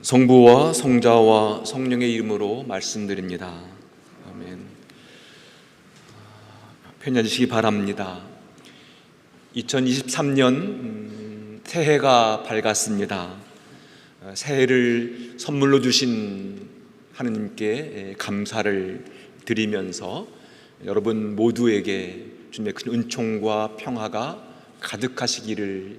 성부와 성자와 성령의 이름으로 말씀드립니다. 아멘. 편찮으시기 바랍니다. 2023년 새해가 밝았습니다. 새해를 선물로 주신 하느님께 감사를 드리면서 여러분 모두에게 주님의 큰 은총과 평화가 가득하시기를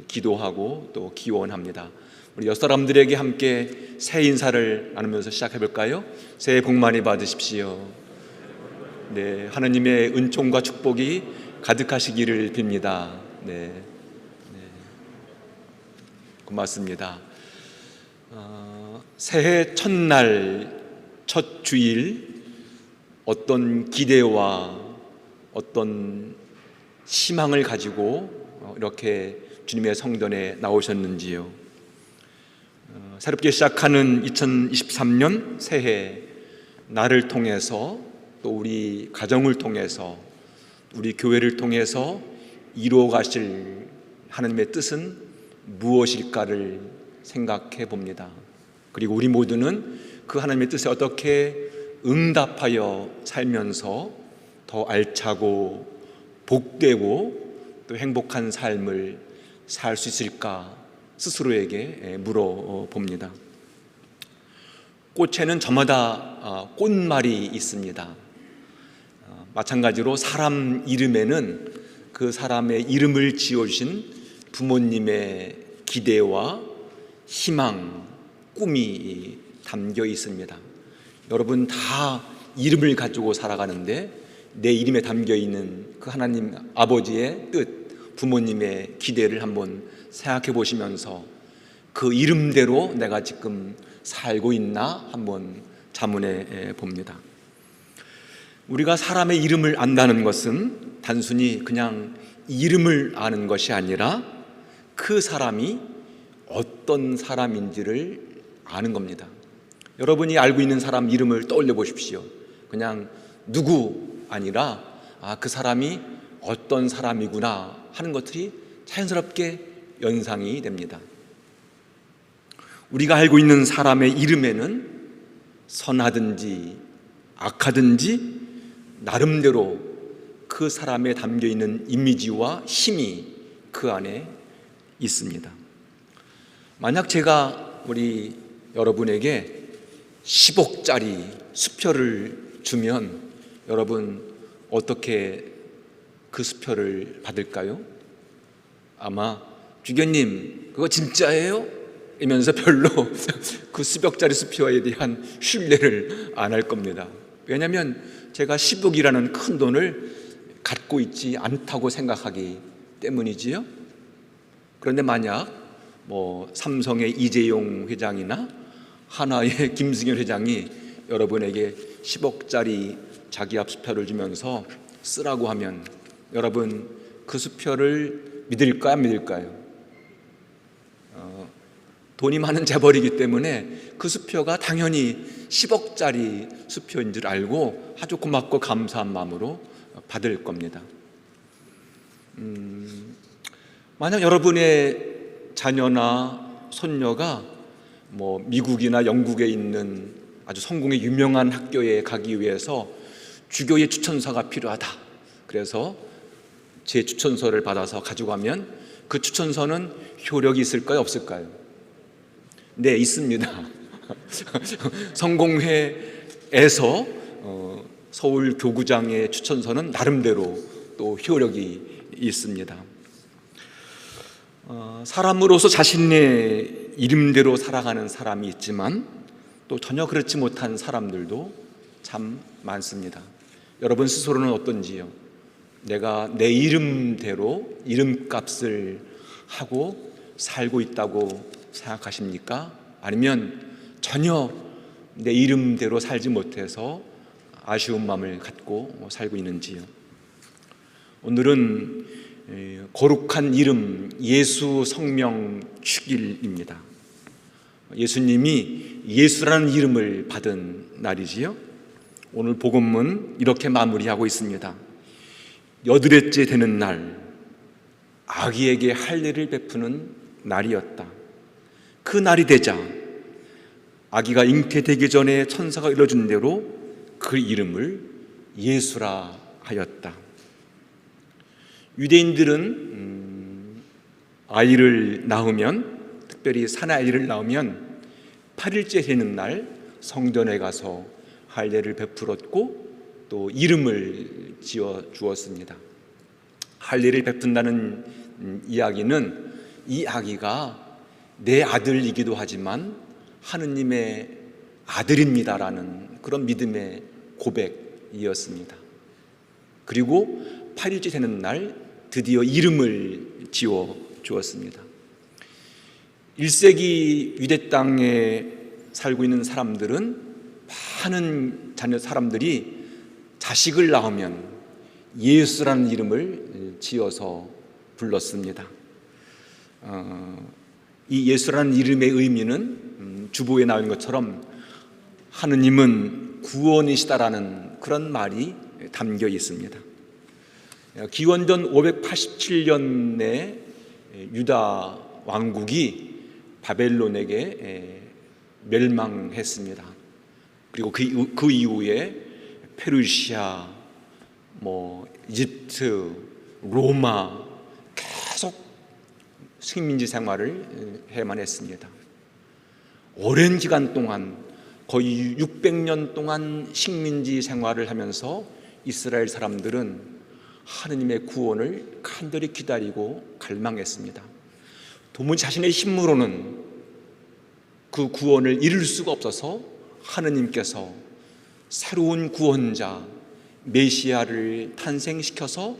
기도하고 또 기원합니다. 우리 옆사람들에게 함께 새해 인사를 나누면서 시작해볼까요? 새해 복 많이 받으십시오. 네, 하나님의 은총과 축복이 가득하시기를 빕니다. 네, 고맙습니다. 새해 첫날, 첫 주일 어떤 기대와 어떤 희망을 가지고 이렇게 주님의 성전에 나오셨는지요? 새롭게 시작하는 2023년 새해, 나를 통해서 또 우리 가정을 통해서 우리 교회를 통해서 이루어 가실 하나님의 뜻은 무엇일까를 생각해 봅니다. 그리고 우리 모두는 그 하나님의 뜻에 어떻게 응답하여 살면서 더 알차고 복되고 또 행복한 삶을 살 수 있을까 스스로에게 물어봅니다. 꽃에는 저마다 꽃말이 있습니다. 마찬가지로 사람 이름에는 그 사람의 이름을 지어주신 부모님의 기대와 희망, 꿈이 담겨 있습니다. 여러분 다 이름을 가지고 살아가는데 내 이름에 담겨 있는 그 하나님 아버지의 뜻, 부모님의 기대를 한번 생각해 보시면서 그 이름대로 내가 지금 살고 있나 한번 자문해 봅니다. 우리가 사람의 이름을 안다는 것은 단순히 그냥 이름을 아는 것이 아니라 그 사람이 어떤 사람인지를 아는 겁니다. 여러분이 알고 있는 사람 이름을 떠올려 보십시오. 그냥 누구 아니라 그 사람이 어떤 사람이구나 하는 것들이 자연스럽게 연상이 됩니다. 우리가 알고 있는 사람의 이름에는 선하든지 악하든지 나름대로 그 사람에 담겨 있는 이미지와 힘이 그 안에 있습니다. 만약 제가 우리 여러분에게 10억짜리 수표를 주면 여러분 어떻게 그 수표를 받을까요? 아마 주교님 그거 진짜예요? 이러면서 별로 그 수백짜리 수표에 대한 신뢰를 안 할 겁니다. 왜냐하면 제가 10억이라는 큰 돈을 갖고 있지 않다고 생각하기 때문이지요. 그런데 만약 삼성의 이재용 회장이나 하나의 김승현 회장이 여러분에게 10억짜리 자기압 수표를 주면서 쓰라고 하면 여러분 그 수표를 믿을까요? 안 믿을까요? 돈이 많은 재벌이기 때문에 그 수표가 당연히 10억짜리 수표인 줄 알고 아주 고맙고 감사한 마음으로 받을 겁니다. 만약 여러분의 자녀나 손녀가 미국이나 영국에 있는 아주 성공의 유명한 학교에 가기 위해서 주교의 추천서가 필요하다. 그래서 제 추천서를 받아서 가지고 가면 그 추천서는 효력이 있을까요? 없을까요? 네, 있습니다. 성공회에서 서울 교구장의 추천서는 나름대로 또 효력이 있습니다. 사람으로서 자신의 이름대로 살아가는 사람이 있지만 또 전혀 그렇지 못한 사람들도 참 많습니다. 여러분 스스로는 어떤지요? 내가 내 이름대로 이름값을 하고 살고 있다고 생각하십니까? 아니면 전혀 내 이름대로 살지 못해서 아쉬운 마음을 갖고 살고 있는지요? 오늘은 거룩한 이름 예수 성명 축일입니다. 예수님이 예수라는 이름을 받은 날이지요. 오늘 복음은 이렇게 마무리하고 있습니다. 여드레째 되는 날 아기에게 할례를 베푸는 날이었다. 그 날이 되자 아기가 잉태되기 전에 천사가 일러준 대로 그 이름을 예수라 하였다. 유대인들은 아이를 낳으면, 특별히 사내아이를 낳으면 8일째 되는 날 성전에 가서 할례를 베풀었고 또 이름을 지어 주었습니다. 할례를 베푼다는 이야기는 이 아기가 내 아들이기도 하지만 하느님의 아들입니다라는 그런 믿음의 고백이었습니다. 그리고 8일째 되는 날 드디어 이름을 지어 주었습니다. 1세기 유대 땅에 살고 있는 사람들은, 많은 사람들이 자식을 낳으면 예수라는 이름을 지어서 불렀습니다. 이 예수라는 이름의 의미는 주보에 나온 것처럼 하느님은 구원이시다라는 그런 말이 담겨 있습니다. 기원전 587년에 유다 왕국이 바벨론에게 멸망했습니다. 그리고 그 이후에 페르시아, 이집트, 로마 계속 식민지 생활을 해만 했습니다. 오랜 기간 동안, 거의 600년 동안 식민지 생활을 하면서 이스라엘 사람들은 하느님의 구원을 간절히 기다리고 갈망했습니다. 도무지 자신의 힘으로는 그 구원을 이룰 수가 없어서 하느님께서 새로운 구원자 메시아를 탄생시켜서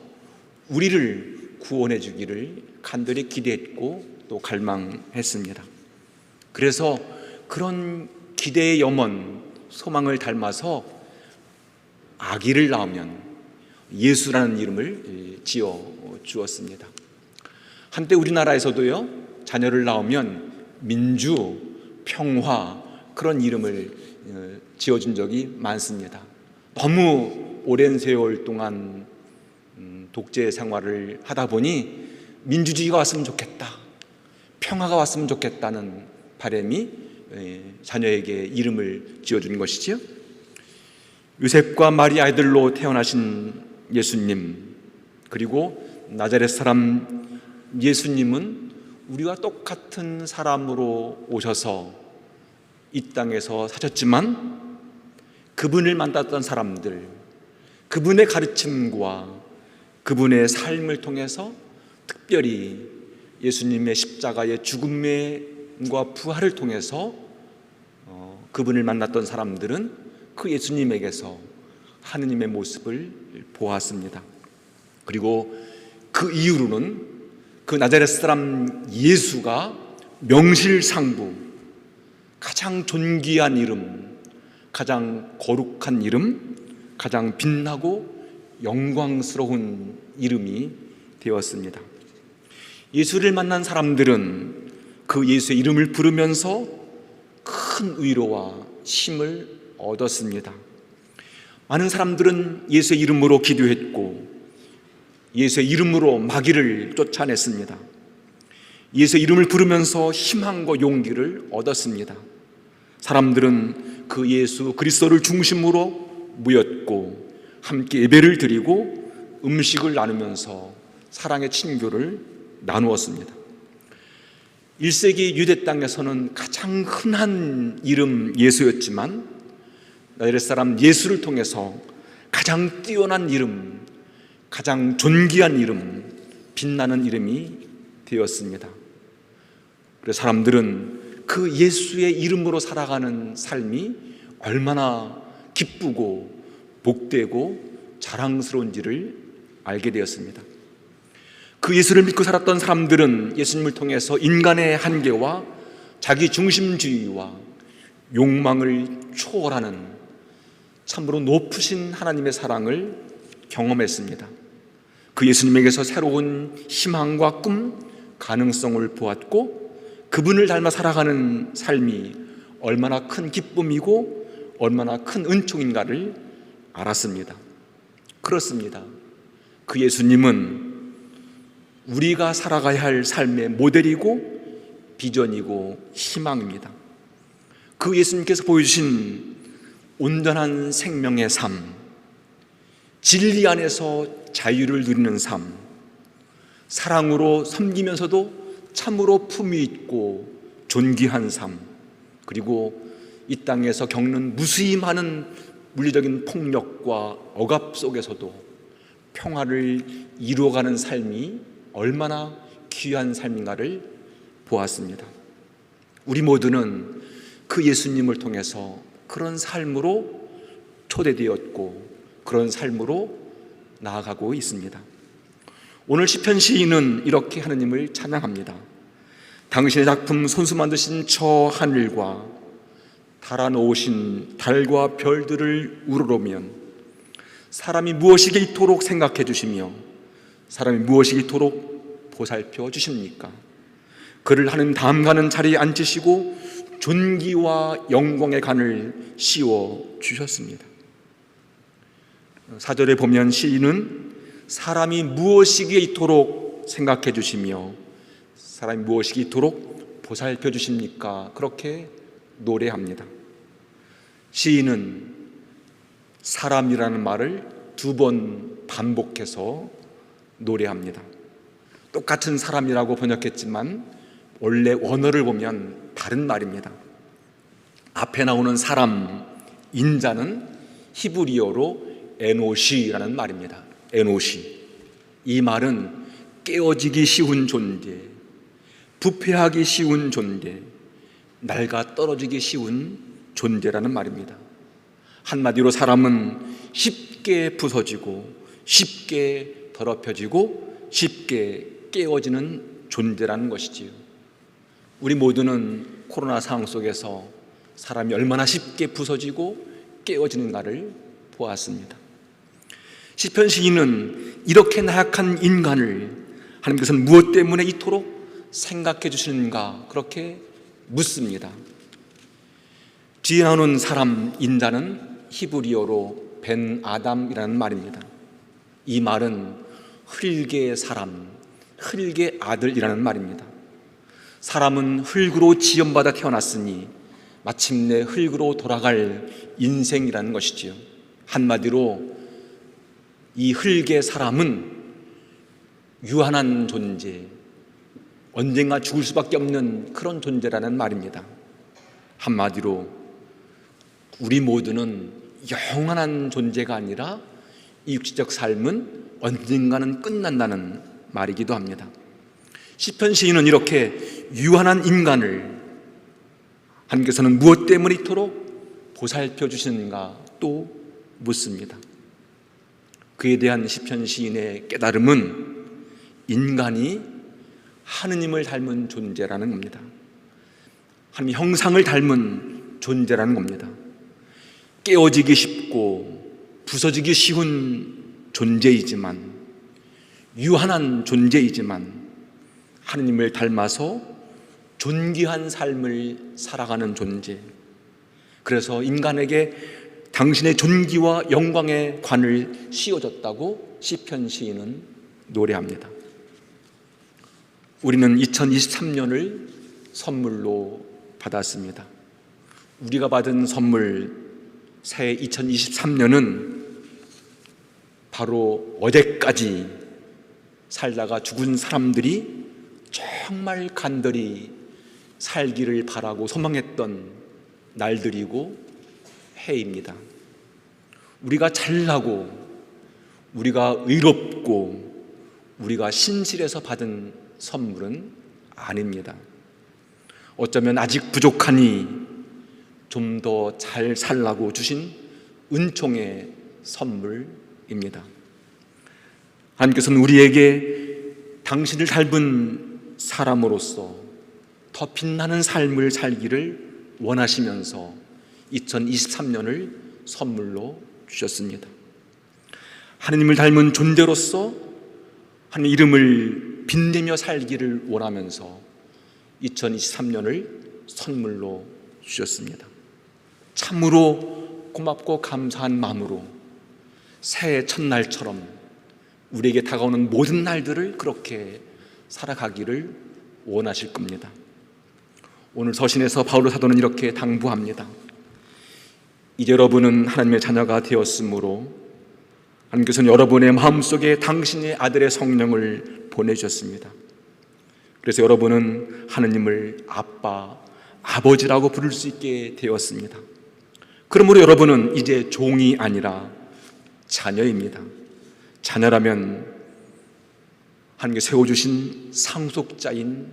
우리를 구원해 주기를 간절히 기대했고 또 갈망했습니다. 그래서 그런 기대의 염원, 소망을 닮아서 아기를 낳으면 예수라는 이름을 지어 주었습니다. 한때 우리나라에서도요, 자녀를 낳으면 민주, 평화, 그런 이름을 지어준 적이 많습니다. 너무 오랜 세월 동안 독재 생활을 하다 보니 민주주의가 왔으면 좋겠다, 평화가 왔으면 좋겠다는 바람이 자녀에게 이름을 지어준 것이지요. 요셉과 마리아 아들로 태어나신 예수님, 그리고 나자렛 사람 예수님은 우리와 똑같은 사람으로 오셔서 이 땅에서 사셨지만 그분을 만났던 사람들, 그분의 가르침과 그분의 삶을 통해서 특별히 예수님의 십자가의 죽음과 부활을 통해서 그분을 만났던 사람들은 그 예수님에게서 하느님의 모습을 보았습니다. 그리고 그 이후로는 그 나자렛 사람 예수가 명실상부 가장 존귀한 이름, 가장 거룩한 이름, 가장 빛나고 영광스러운 이름이 되었습니다. 예수를 만난 사람들은 그 예수의 이름을 부르면서 큰 위로와 힘을 얻었습니다. 많은 사람들은 예수의 이름으로 기도했고 예수의 이름으로 마귀를 쫓아냈습니다. 예수의 이름을 부르면서 희망과 용기를 얻었습니다. 사람들은 그 예수 그리스도를 중심으로 모였고 함께 예배를 드리고 음식을 나누면서 사랑의 친교를 나누었습니다. 1세기 유대 땅에서는 가장 흔한 이름 예수였지만 나자렛 사람 예수를 통해서 가장 뛰어난 이름, 가장 존귀한 이름, 빛나는 이름이 되었습니다. 그래서 사람들은 그 예수의 이름으로 살아가는 삶이 얼마나 기쁘고 복되고 자랑스러운지를 알게 되었습니다. 그 예수를 믿고 살았던 사람들은 예수님을 통해서 인간의 한계와 자기 중심주의와 욕망을 초월하는 참으로 높으신 하나님의 사랑을 경험했습니다. 그 예수님에게서 새로운 희망과 꿈, 가능성을 보았고 그분을 닮아 살아가는 삶이 얼마나 큰 기쁨이고 얼마나 큰 은총인가를 알았습니다. 그렇습니다. 그 예수님은 우리가 살아가야 할 삶의 모델이고 비전이고 희망입니다. 그 예수님께서 보여주신 온전한 생명의 삶, 진리 안에서 자유를 누리는 삶, 사랑으로 섬기면서도 참으로 품위 있고 존귀한 삶, 그리고 이 땅에서 겪는 무수히 많은 물리적인 폭력과 억압 속에서도 평화를 이루어가는 삶이 얼마나 귀한 삶인가를 보았습니다. 우리 모두는 그 예수님을 통해서 그런 삶으로 초대되었고 그런 삶으로 나아가고 있습니다. 오늘 시편 시인은 이렇게 하느님을 찬양합니다. 당신의 작품 손수 만드신 저 하늘과 달아놓으신 달과 별들을 우러러면 사람이 무엇이게 이토록 생각해 주시며 사람이 무엇이게 이토록 보살펴 주십니까? 그를 하는 담가는 자리에 앉히시고 존귀와 영광의 관을 씌워 주셨습니다. 4절에 보면 시인은 사람이 무엇이기에 이토록 생각해 주시며 사람이 무엇이기에 이토록 보살펴 주십니까? 그렇게 노래합니다. 시인은 사람이라는 말을 2번 반복해서 노래합니다. 똑같은 사람이라고 번역했지만 원래 원어를 보면 다른 말입니다. 앞에 나오는 사람, 인자는 히브리어로 에노시라는 말입니다. 에노시. 이 말은 깨어지기 쉬운 존재, 부패하기 쉬운 존재, 낡아 떨어지기 쉬운 존재라는 말입니다. 한마디로 사람은 쉽게 부서지고 쉽게 더럽혀지고 쉽게 깨어지는 존재라는 것이지요. 우리 모두는 코로나 상황 속에서 사람이 얼마나 쉽게 부서지고 깨어지는가를 보았습니다. 시편 시인은 이렇게 나약한 인간을 하나님께서는 무엇 때문에 이토록 생각해 주시는가 그렇게 묻습니다. 뒤에 나오는 사람 인자는 히브리어로 벤 아담이라는 말입니다. 이 말은 흙의 사람, 흙의 아들이라는 말입니다. 사람은 흙으로 지음받아 태어났으니 마침내 흙으로 돌아갈 인생이라는 것이지요. 한마디로 이 흙의 사람은 유한한 존재, 언젠가 죽을 수밖에 없는 그런 존재라는 말입니다. 한마디로 우리 모두는 영원한 존재가 아니라 이 육체적 삶은 언젠가는 끝난다는 말이기도 합니다. 시편 시인은 이렇게 유한한 인간을 하나님께서는 무엇 때문에 이토록 보살펴 주시는가 또 묻습니다. 그에 대한 시편 시인의 깨달음은 인간이 하느님을 닮은 존재라는 겁니다. 하나님의 형상을 닮은 존재라는 겁니다. 깨어지기 쉽고 부서지기 쉬운 존재이지만, 유한한 존재이지만 하느님을 닮아서 존귀한 삶을 살아가는 존재. 그래서 인간에게 당신의 존귀와 영광의 관을 씌워줬다고 시편 시인은 노래합니다. 우리는 2023년을 선물로 받았습니다. 우리가 받은 선물, 새해 2023년은 바로 어제까지 살다가 죽은 사람들이 정말 간절히 살기를 바라고 소망했던 날들이고 해입니다. 우리가 잘나고 우리가 의롭고 우리가 신실해서 받은 선물은 아닙니다. 어쩌면 아직 부족하니 좀 더 잘 살라고 주신 은총의 선물입니다. 하나님께서는 우리에게 당신을 닮은 사람으로서 더 빛나는 삶을 살기를 원하시면서 2023년을 선물로 주셨습니다. 하나님을 닮은 존재로서 하나님 이름을 빛내며 살기를 원하면서 2023년을 선물로 주셨습니다. 참으로 고맙고 감사한 마음으로 새해 첫날처럼 우리에게 다가오는 모든 날들을 그렇게 살아가기를 원하실 겁니다. 오늘 서신에서 바울 사도는 이렇게 당부합니다. 이제 여러분은 하나님의 자녀가 되었으므로 하나님께서는 여러분의 마음속에 당신의 아들의 성령을 보내주셨습니다. 그래서 여러분은 하나님을 아빠, 아버지라고 부를 수 있게 되었습니다. 그러므로 여러분은 이제 종이 아니라 자녀입니다. 자녀라면 하나님께 세워주신 상속자인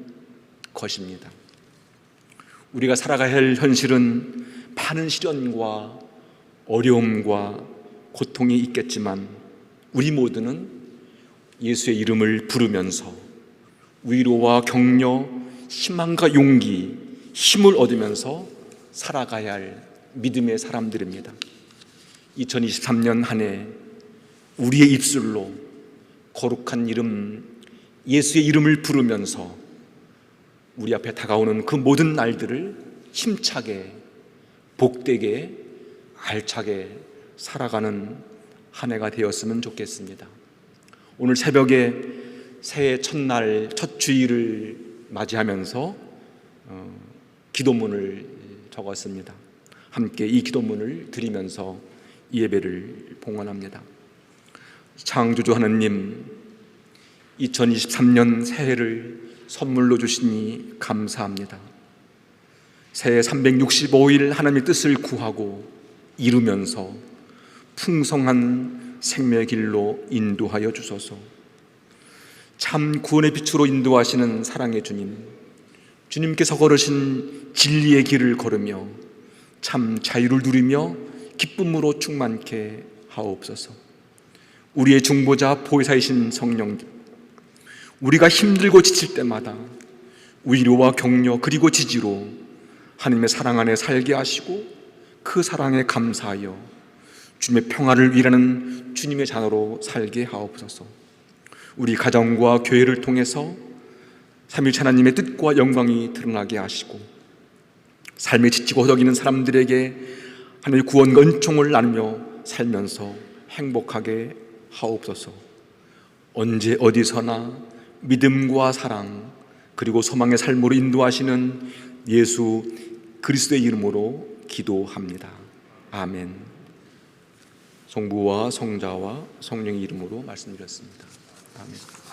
것입니다. 우리가 살아가야 할 현실은 많은 시련과 어려움과 고통이 있겠지만 우리 모두는 예수의 이름을 부르면서 위로와 격려, 희망과 용기, 힘을 얻으면서 살아가야 할 믿음의 사람들입니다. 2023년 한 해 우리의 입술로 거룩한 이름, 예수의 이름을 부르면서 우리 앞에 다가오는 그 모든 날들을 힘차게, 복되게, 알차게 살아가는 한 해가 되었으면 좋겠습니다. 오늘 새벽에 새해 첫날, 첫 주일을 맞이하면서 기도문을 적었습니다. 함께 이 기도문을 드리면서 이 예배를 봉헌합니다. 창조주 하나님, 2023년 새해를 선물로 주시니 감사합니다. 새해 365일 하나님의 뜻을 구하고 이루면서 풍성한 생명의 길로 인도하여 주소서. 참 구원의 빛으로 인도하시는 사랑의 주님, 주님께서 걸으신 진리의 길을 걸으며 참 자유를 누리며 기쁨으로 충만케 하옵소서. 우리의 중보자 보혜사이신 성령님, 우리가 힘들고 지칠 때마다 위로와 격려 그리고 지지로 하나님의 사랑 안에 살게 하시고 그 사랑에 감사하여 주님의 평화를 위하는 주님의 자녀로 살게 하옵소서. 우리 가정과 교회를 통해서 삼위일체 하나님의 뜻과 영광이 드러나게 하시고 삶에 지치고 허덕이는 사람들에게 하나님의 구원과 은총을 나누며 살면서 행복하게 하옵소서. 언제 어디서나 믿음과 사랑 그리고 소망의 삶으로 인도하시는 예수 그리스도의 이름으로 기도합니다. 아멘. 성부와 성자와 성령의 이름으로 말씀드렸습니다. 아멘.